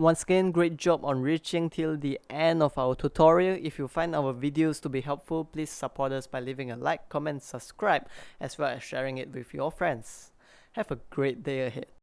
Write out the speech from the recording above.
Once again, great job on reaching till the end of our tutorial. If you find our videos to be helpful, please support us by leaving a like, comment, subscribe, as well as sharing it with your friends. Have a great day ahead.